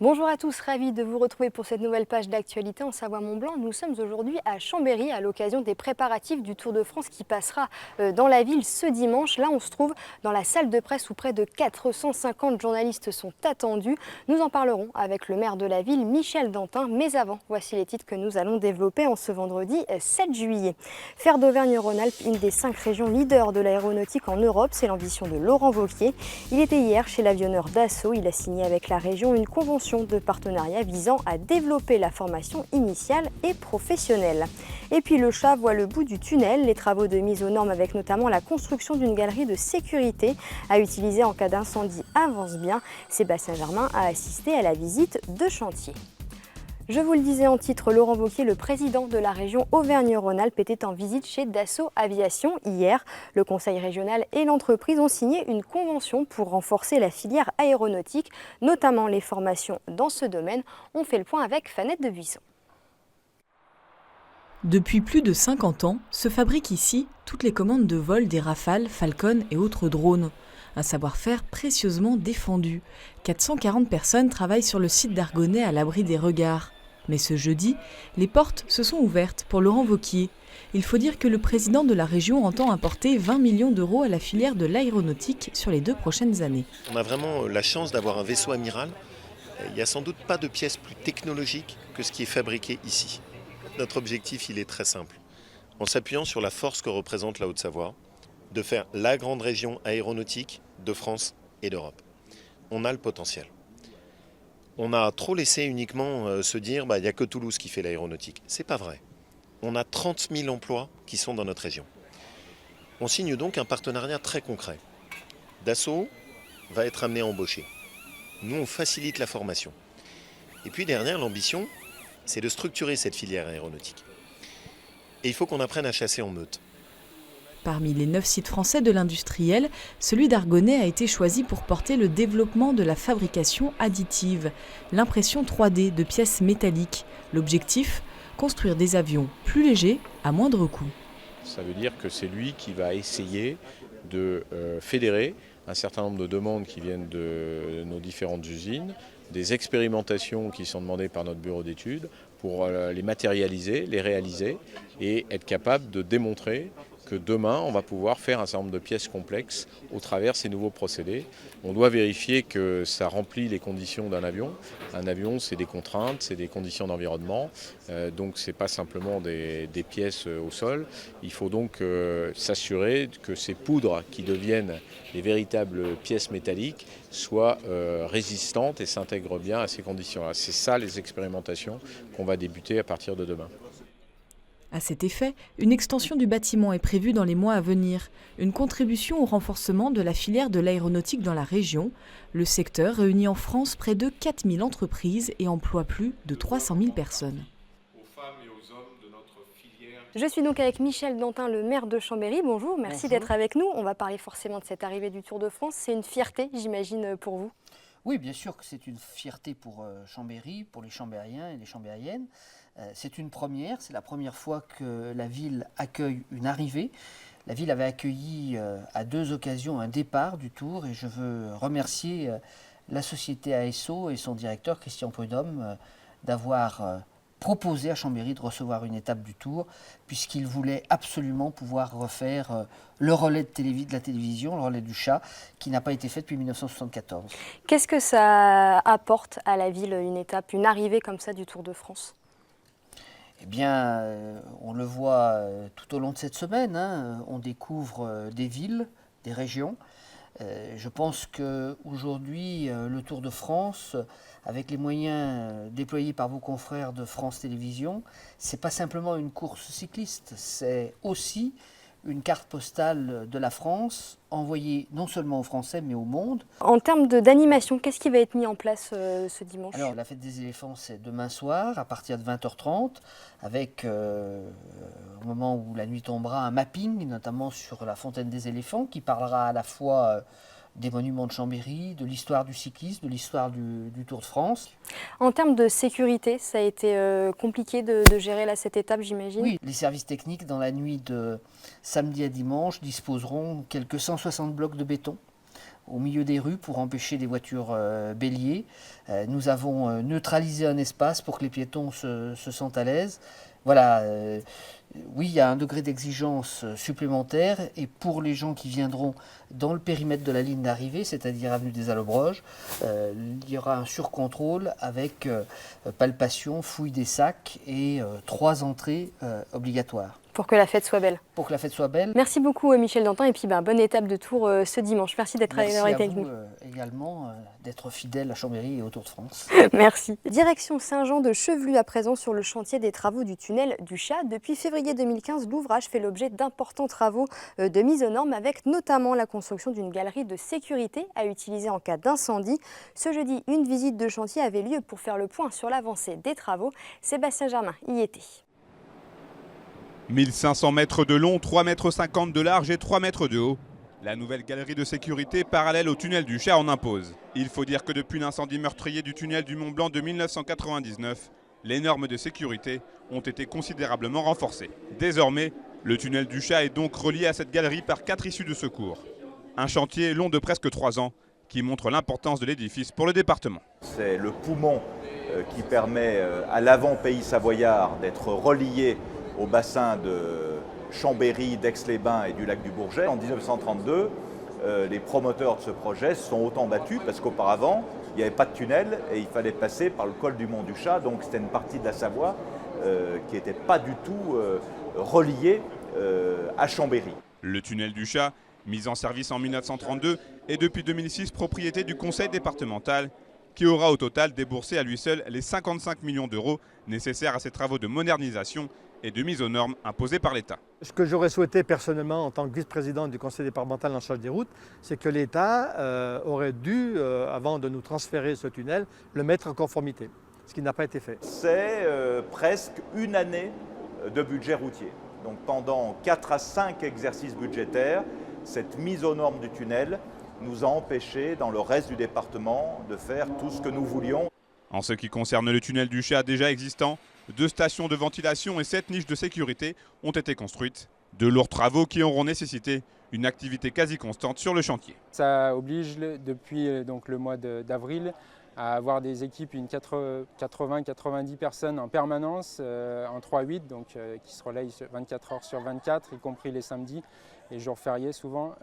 Bonjour à tous, ravi de vous retrouver pour cette nouvelle page d'actualité en Savoie-Mont-Blanc. Nous sommes aujourd'hui à Chambéry à l'occasion des préparatifs du Tour de France qui passera dans la ville ce dimanche. Là, on se trouve dans la salle de presse où près de 450 journalistes sont attendus. Nous en parlerons avec le maire de la ville, Michel Dantin. Mais avant, voici les titres que nous allons développer en ce vendredi 7 juillet. Faire d'Auvergne-Rhône-Alpes une des 5 régions leaders de l'aéronautique en Europe, c'est l'ambition de Laurent Wauquiez. Il était hier chez l'avionneur Dassault. Il a signé avec la région une convention de partenariat visant à développer la formation initiale et professionnelle. Et puis le chat voit le bout du tunnel. Les travaux de mise aux normes avec notamment la construction d'une galerie de sécurité à utiliser en cas d'incendie avancent bien. Sébastien Germain a assisté à la visite de chantier. Je vous le disais en titre, Laurent Wauquiez, le président de la région Auvergne-Rhône-Alpes, était en visite chez Dassault Aviation hier. Le conseil régional et l'entreprise ont signé une convention pour renforcer la filière aéronautique, notamment les formations dans ce domaine. On fait le point avec Fanette de Buisson. Depuis plus de 50 ans, se fabriquent ici toutes les commandes de vol des Rafale, Falcon et autres drones. Un savoir-faire précieusement défendu. 440 personnes travaillent sur le site d'Argonay à l'abri des regards. Mais ce jeudi, les portes se sont ouvertes pour Laurent Wauquiez. Il faut dire que le président de la région entend apporter 20 millions d'euros à la filière de l'aéronautique sur les 2 prochaines années. On a vraiment la chance d'avoir un vaisseau amiral. Il n'y a sans doute pas de pièce plus technologique que ce qui est fabriqué ici. Notre objectif, il est très simple. En s'appuyant sur la force que représente la Haute-Savoie, de faire la grande région aéronautique de France et d'Europe. On a le potentiel. On a trop laissé uniquement se dire il n'y a que Toulouse qui fait l'aéronautique. C'est pas vrai. On a 30 000 emplois qui sont dans notre région. On signe donc un partenariat très concret. Dassault va être amené à embaucher. Nous, on facilite la formation. Et puis derrière, l'ambition, c'est de structurer cette filière aéronautique. Et il faut qu'on apprenne à chasser en meute. Parmi les 9 sites français de l'industriel, celui d'Argonay a été choisi pour porter le développement de la fabrication additive, l'impression 3D de pièces métalliques. L'objectif, construire des avions plus légers à moindre coût. Ça veut dire que c'est lui qui va essayer de fédérer un certain nombre de demandes qui viennent de nos différentes usines, des expérimentations qui sont demandées par notre bureau d'études pour les matérialiser, les réaliser et être capable de démontrer que demain, on va pouvoir faire un certain nombre de pièces complexes au travers de ces nouveaux procédés. On doit vérifier que ça remplit les conditions d'un avion. Un avion, c'est des contraintes, c'est des conditions d'environnement. Donc, ce n'est pas simplement des pièces au sol. Il faut donc s'assurer que ces poudres qui deviennent les véritables pièces métalliques soient résistantes et s'intègrent bien à ces conditions-là. C'est ça les expérimentations qu'on va débuter à partir de demain. À cet effet, une extension du bâtiment est prévue dans les mois à venir, une contribution au renforcement de la filière de l'aéronautique dans la région. Le secteur réunit en France près de 4000 entreprises et emploie plus de 300 000 personnes. Je suis donc avec Michel Dantin, le maire de Chambéry. Bonjour, merci d'être avec nous. On va parler forcément de cette arrivée du Tour de France. C'est une fierté, j'imagine, pour vous. Oui, bien sûr que c'est une fierté pour Chambéry, pour les Chambériens et les Chambériennes. C'est une première, c'est la première fois que la ville accueille une arrivée. La ville avait accueilli à 2 occasions un départ du Tour et je veux remercier la société ASO et son directeur Christian Prudhomme d'avoir proposé à Chambéry de recevoir une étape du Tour puisqu'il voulait absolument pouvoir refaire le relais de la télévision, le relais du chat, qui n'a pas été fait depuis 1974. Qu'est-ce que ça apporte à la ville, une étape, une arrivée comme ça du Tour de France ? Eh bien, on le voit tout au long de cette semaine, on découvre des villes, des régions. Je pense qu'aujourd'hui, le Tour de France, avec les moyens déployés par vos confrères de France Télévisions, c'est pas simplement une course cycliste, c'est aussi une carte postale de la France, envoyée non seulement aux Français, mais au monde. En termes d'animation, qu'est-ce qui va être mis en place ce dimanche ? Alors, la fête des éléphants, c'est demain soir, à partir de 20h30, avec, au moment où la nuit tombera, un mapping, notamment sur la fontaine des éléphants, qui parlera à la fois des monuments de Chambéry, de l'histoire du cyclisme, de l'histoire du Tour de France. En termes de sécurité, ça a été compliqué de gérer là, cette étape, j'imagine ? Oui, les services techniques, dans la nuit de samedi à dimanche, disposeront quelques 160 blocs de béton au milieu des rues pour empêcher les voitures béliers. Nous avons neutralisé un espace pour que les piétons se sentent à l'aise. Voilà, oui, il y a un degré d'exigence supplémentaire et pour les gens qui viendront dans le périmètre de la ligne d'arrivée, c'est-à-dire avenue des Allobroges, il y aura un surcontrôle avec palpation, fouille des sacs et 3 entrées obligatoires. Pour que la fête soit belle. Pour que la fête soit belle. Merci beaucoup Michel Dantin et puis bonne étape de Tour ce dimanche. Merci d'être avec nous. Merci à vous également d'être fidèle à Chambéry et au Tour de France. Merci. Direction Saint-Jean de Chevelu à présent sur le chantier des travaux du tunnel du Chat. Depuis février 2015, l'ouvrage fait l'objet d'importants travaux de mise aux normes avec notamment la construction d'une galerie de sécurité à utiliser en cas d'incendie. Ce jeudi, une visite de chantier avait lieu pour faire le point sur l'avancée des travaux. Sébastien Germain y était. 1500 mètres de long, 3,50 m de large et 3 mètres de haut. La nouvelle galerie de sécurité parallèle au tunnel du Chat en impose. Il faut dire que depuis l'incendie meurtrier du tunnel du Mont Blanc de 1999, les normes de sécurité ont été considérablement renforcées. Désormais, le tunnel du Chat est donc relié à cette galerie par 4 issues de secours. Un chantier long de presque 3 ans qui montre l'importance de l'édifice pour le département. C'est le poumon qui permet à l'avant pays savoyard d'être relié au bassin de Chambéry, d'Aix-les-Bains et du lac du Bourget. En 1932, les promoteurs de ce projet se sont autant battus parce qu'auparavant, il n'y avait pas de tunnel et il fallait passer par le col du Mont du Chat. Donc c'était une partie de la Savoie qui n'était pas du tout reliée à Chambéry. Le tunnel du Chat, mis en service en 1932, est depuis 2006 propriété du conseil départemental qui aura au total déboursé à lui seul les 55 millions d'euros nécessaires à ces travaux de modernisation et de mise aux normes imposées par l'État. Ce que j'aurais souhaité personnellement en tant que vice-président du conseil départemental en charge des routes, c'est que l'État aurait dû, avant de nous transférer ce tunnel, le mettre en conformité, ce qui n'a pas été fait. C'est presque une année de budget routier. Donc pendant 4 à 5 exercices budgétaires, cette mise aux normes du tunnel nous a empêchés dans le reste du département de faire tout ce que nous voulions. En ce qui concerne le tunnel du Chat déjà existant, 2 stations de ventilation et 7 niches de sécurité ont été construites. De lourds travaux qui auront nécessité une activité quasi constante sur le chantier. Ça oblige depuis donc, le mois d'avril à avoir des équipes, une 80-90 personnes en permanence en 3-8, donc qui se relayent 24 heures sur 24, y compris les samedis et jours fériés souvent,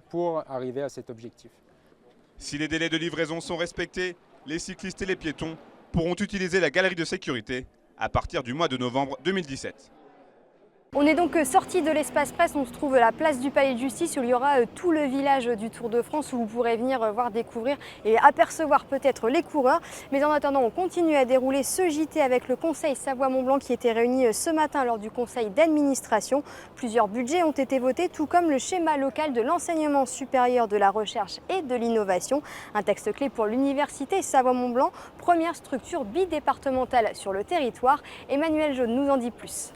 pour arriver à cet objectif. Si les délais de livraison sont respectés, les cyclistes et les piétons pourront utiliser la galerie de sécurité à partir du mois de novembre 2017. On est donc sorti de l'espace presse, on se trouve à la place du Palais de Justice où il y aura tout le village du Tour de France où vous pourrez venir voir, découvrir et apercevoir peut-être les coureurs. Mais en attendant, on continue à dérouler ce JT avec le Conseil Savoie-Mont-Blanc qui était réuni ce matin lors du Conseil d'administration. Plusieurs budgets ont été votés, tout comme le schéma local de l'enseignement supérieur, de la recherche et de l'innovation. Un texte clé pour l'Université Savoie-Mont-Blanc, première structure bidépartementale sur le territoire. Emmanuel Jaune nous en dit plus.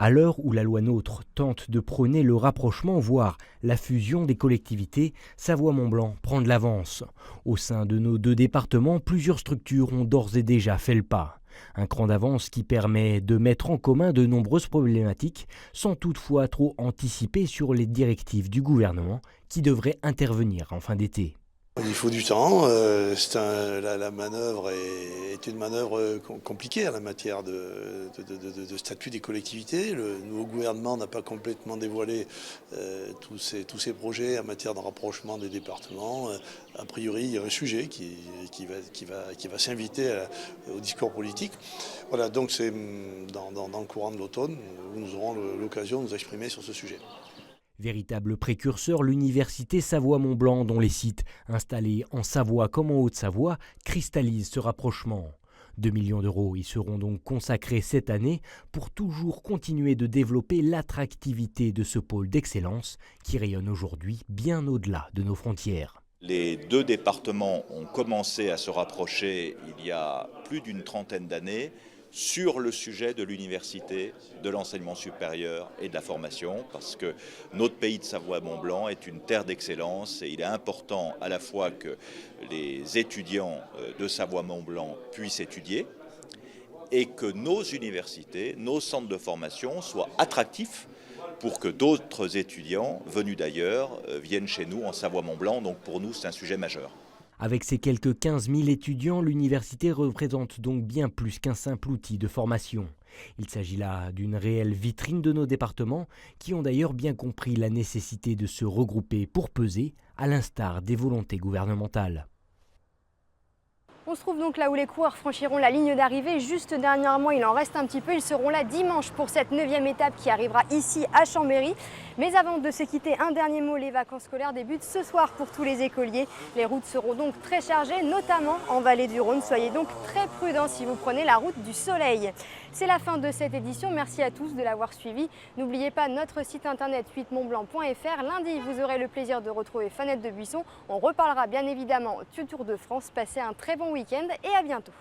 À l'heure où la loi NOTRe tente de prôner le rapprochement, voire la fusion des collectivités, Savoie-Mont-Blanc prend de l'avance. Au sein de nos 2 départements, plusieurs structures ont d'ores et déjà fait le pas. Un cran d'avance qui permet de mettre en commun de nombreuses problématiques, sans toutefois trop anticiper sur les directives du gouvernement qui devraient intervenir en fin d'été. Il faut du temps, la manœuvre est une manœuvre compliquée en la matière de statut des collectivités. Le nouveau gouvernement n'a pas complètement dévoilé tous ces projets en matière de rapprochement des départements. A priori, il y a un sujet qui va s'inviter au discours politique. Voilà, donc c'est dans le courant de l'automne où nous aurons l'occasion de nous exprimer sur ce sujet. Véritable précurseur, l'Université Savoie-Mont-Blanc, dont les sites installés en Savoie comme en Haute-Savoie cristallisent ce rapprochement. 2 millions d'euros y seront donc consacrés cette année pour toujours continuer de développer l'attractivité de ce pôle d'excellence qui rayonne aujourd'hui bien au-delà de nos frontières. Les 2 départements ont commencé à se rapprocher il y a plus d'une trentaine d'années sur le sujet de l'université, de l'enseignement supérieur et de la formation, parce que notre pays de Savoie-Mont-Blanc est une terre d'excellence et il est important à la fois que les étudiants de Savoie-Mont-Blanc puissent étudier et que nos universités, nos centres de formation soient attractifs pour que d'autres étudiants venus d'ailleurs viennent chez nous en Savoie-Mont-Blanc. Donc pour nous, c'est un sujet majeur. Avec ses quelques 15 000 étudiants, l'université représente donc bien plus qu'un simple outil de formation. Il s'agit là d'une réelle vitrine de nos départements qui ont d'ailleurs bien compris la nécessité de se regrouper pour peser, à l'instar des volontés gouvernementales. On se trouve donc là où les coureurs franchiront la ligne d'arrivée. Juste dernièrement, il en reste un petit peu. Ils seront là dimanche pour cette 9e étape qui arrivera ici à Chambéry. Mais avant de se quitter, un dernier mot, les vacances scolaires débutent ce soir pour tous les écoliers. Les routes seront donc très chargées, notamment en vallée du Rhône. Soyez donc très prudents si vous prenez la route du Soleil. C'est la fin de cette édition. Merci à tous de l'avoir suivi. N'oubliez pas notre site internet 8montblanc.fr. Lundi, vous aurez le plaisir de retrouver Fanette de Buisson. On reparlera bien évidemment du Tour de France. Passez un très bon week-end et à bientôt.